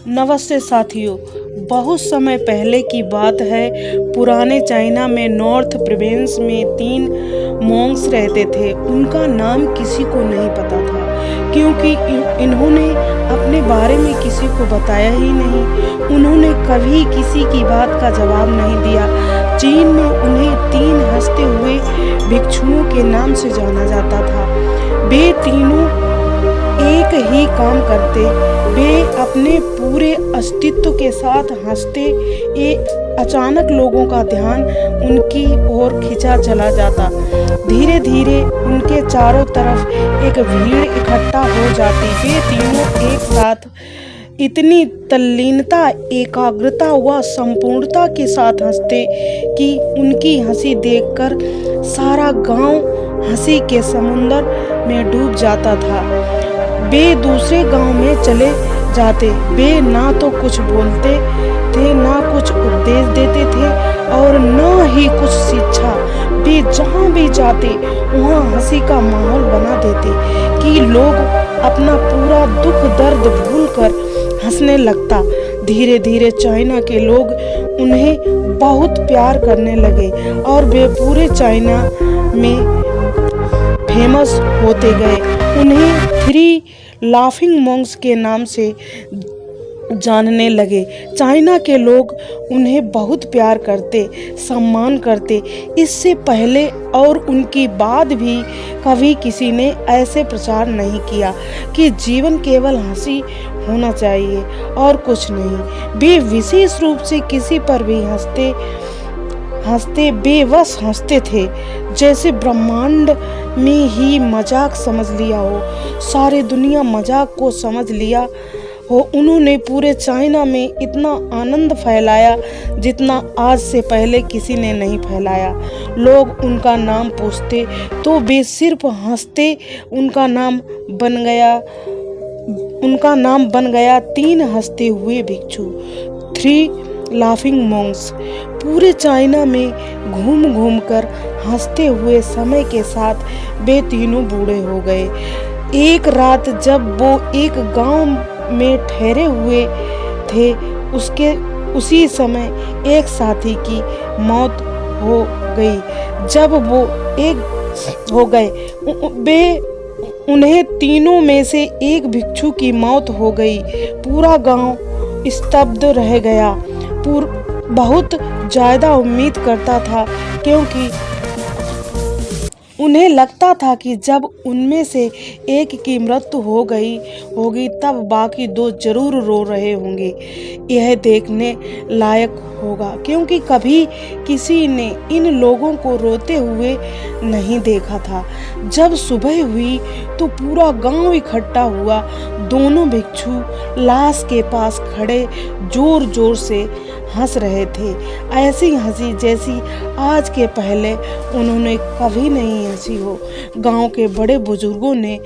नमस्ते साथियों। बहुत समय पहले की बात है। पुराने चाइना में नॉर्थ प्रोविंस में 3 मॉन्क्स रहते थे। उनका नाम किसी को नहीं पता था क्योंकि इन्होंने अपने बारे में किसी को बताया ही नहीं। उन्होंने कभी किसी की बात का जवाब नहीं दिया। चीन में उन्हें 3 हंसते हुए भिक्षुओं के नाम से जाना जाता था। वे तीनों एक ही काम करते। वे अपने पूरे अस्तित्व के साथ हंसते। अचानक लोगों का ध्यान उनकी ओर खींचा चला जाता। धीरे धीरे उनके चारों तरफ एक भीड़ इकट्ठा हो जाती। वे तीनों एक साथ इतनी तल्लीनता, एकाग्रता व संपूर्णता के साथ हंसते कि उनकी हंसी देखकर सारा गांव हंसी के समुंदर में डूब जाता था। वे दूसरे गांव में चले जाते। वे ना तो कुछ बोलते थे, ना कुछ उपदेश देते थे और न ही कुछ शिक्षा। वे जहां भी जाते वहां हंसी का माहौल बना देते कि लोग अपना पूरा दुख दर्द भूलकर हंसने लगता। धीरे धीरे चाइना के लोग उन्हें बहुत प्यार करने लगे और वे पूरे चाइना में फेमस होते गए। उन्हें 3 लाफिंग मॉन्क्स के नाम से जानने लगे। चाइना के लोग उन्हें बहुत प्यार करते, सम्मान करते। इससे पहले और उनकी बाद भी कभी किसी ने ऐसे प्रचार नहीं किया कि जीवन केवल हंसी होना चाहिए और कुछ नहीं। वे विशेष रूप से किसी पर भी हंसते बेबस हंसते थे, जैसे ब्रह्मांड में ही मजाक समझ लिया हो, सारी दुनिया मजाक को समझ लिया हो। उन्होंने पूरे चाइना में इतना आनंद फैलाया जितना आज से पहले किसी ने नहीं फैलाया। लोग उनका नाम पूछते तो वे सिर्फ हंसते। उनका नाम बन गया 3 हंसते हुए भिक्षु, 3 लाफिंग मॉन्क्स। पूरे चाइना में घूम घूम कर हंसते हुए समय के साथ वे तीनों बूढ़े हो गए। एक रात जब वो एक गांव में ठहरे हुए थे, उसी समय एक साथी की मौत हो गई। जब वो एक हो गए उन्हें तीनों में से एक भिक्षु की मौत हो गई। पूरा गांव स्तब्ध रह गया। बहुत ज्यादा उम्मीद करता था क्योंकि उन्हें लगता था कि जब उनमें से एक की मृत्यु होगी तब बाकी 2 जरूर रो रहे होंगे। यह देखने लायक होगा क्योंकि कभी किसी ने इन लोगों को रोते हुए नहीं देखा था। जब सुबह हुई तो पूरा गांव इकट्ठा हुआ। दोनों भिक्षु लाश के पास खड़े जोर जोर से हंस रहे थे। ऐसी हंसी जैसी आज के पहले उन्होंने कभी नहीं हंसी हो। गांव के बड़े बुजुर्गों ने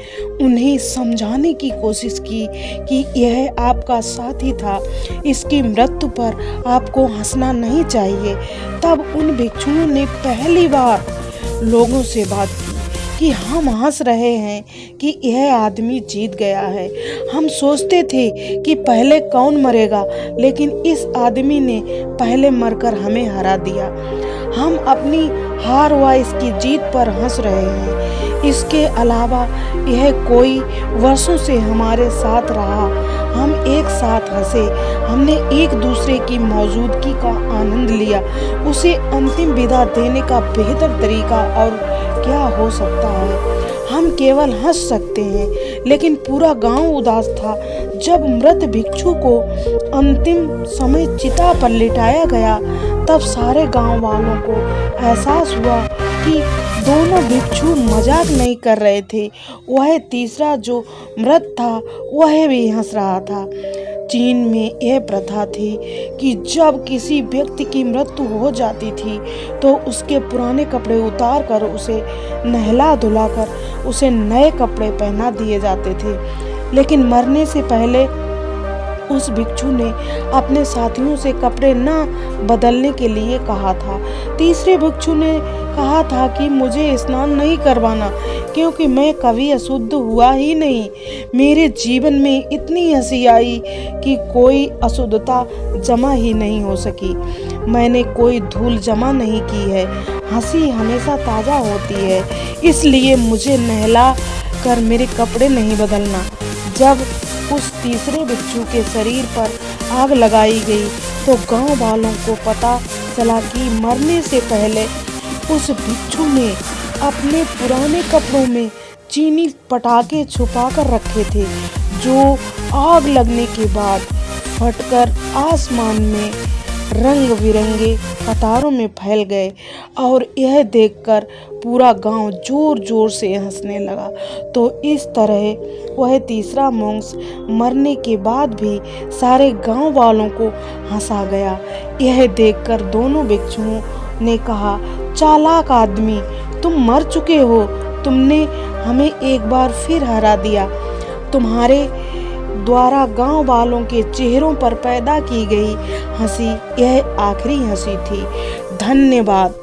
उन्हें समझाने की कोशिश की कि यह आपका साथी था, इसकी मृत्यु पर आपको हंसना नहीं चाहिए। तब उन भिक्षुओं ने पहली बार लोगों से बात की कि हम हंस रहे हैं कि यह आदमी जीत गया है। हम सोचते थे कि पहले कौन मरेगा, लेकिन इस आदमी ने पहले मरकर हमें हरा दिया। हम अपनी हार व इसकी जीत पर हंस रहे हैं। इसके अलावा यह कोई वर्षों से हमारे साथ रहा। हम एक साथ हंसे। हमने एक दूसरे की मौजूदगी का आनंद लिया। उसे अंतिम विदा देने का बेहतर तरीका और क्या हो सकता है। हम केवल हंस सकते हैं, लेकिन पूरा गांव उदास था। जब मृत भिक्षु को अंतिम समय चिता पर लिटाया गया तब सारे गांव वालों को एहसास हुआ कि दोनों भिक्षु मजाक नहीं कर रहे थे। वह तीसरा जो मृत था वह भी हंस रहा था। चीन में यह प्रथा थी कि जब किसी व्यक्ति की मृत्यु हो जाती थी तो उसके पुराने कपड़े उतार कर उसे नहला धुलाकर उसे नए कपड़े पहना दिए जाते थे। लेकिन मरने से पहले उस भिक्षु ने अपने साथियों से कपड़े न बदलने के लिए कहा था। तीसरे भिक्षु ने कहा था कि मुझे स्नान नहीं करवाना, क्योंकि मैं कभी अशुद्ध हुआ ही नहीं। मेरे जीवन में इतनी हंसी आई कि कोई अशुद्धता जमा ही नहीं हो सकी। मैंने कोई धूल जमा नहीं की है। हंसी हमेशा ताज़ा होती है, इसलिए मुझे नहला कर मेरे कपड़े नहीं बदलना। जब उस तीसरे भिक्षु के शरीर पर आग लगाई गई तो गांव वालों को पता चला कि मरने से पहले उस भिक्षु ने अपने पुराने कपड़ों में चीनी पटाखे छुपा कर रखे थे, जो आग लगने के बाद फटकर आसमान में रंग बिरंगे कतारों में फैल गए। और यह देखकर पूरा गांव जोर जोर से हंसने लगा। तो इस तरह वह तीसरा मोंक्स मरने के बाद भी सारे गांव वालों को हंसा गया। यह देखकर दोनों भिक्षुओं ने कहा, चालाक आदमी, तुम मर चुके हो, तुमने हमें एक बार फिर हरा दिया। तुम्हारे द्वारा गांव वालों के चेहरों पर पैदा की गई हंसी यह आखिरी हंसी थी। धन्यवाद।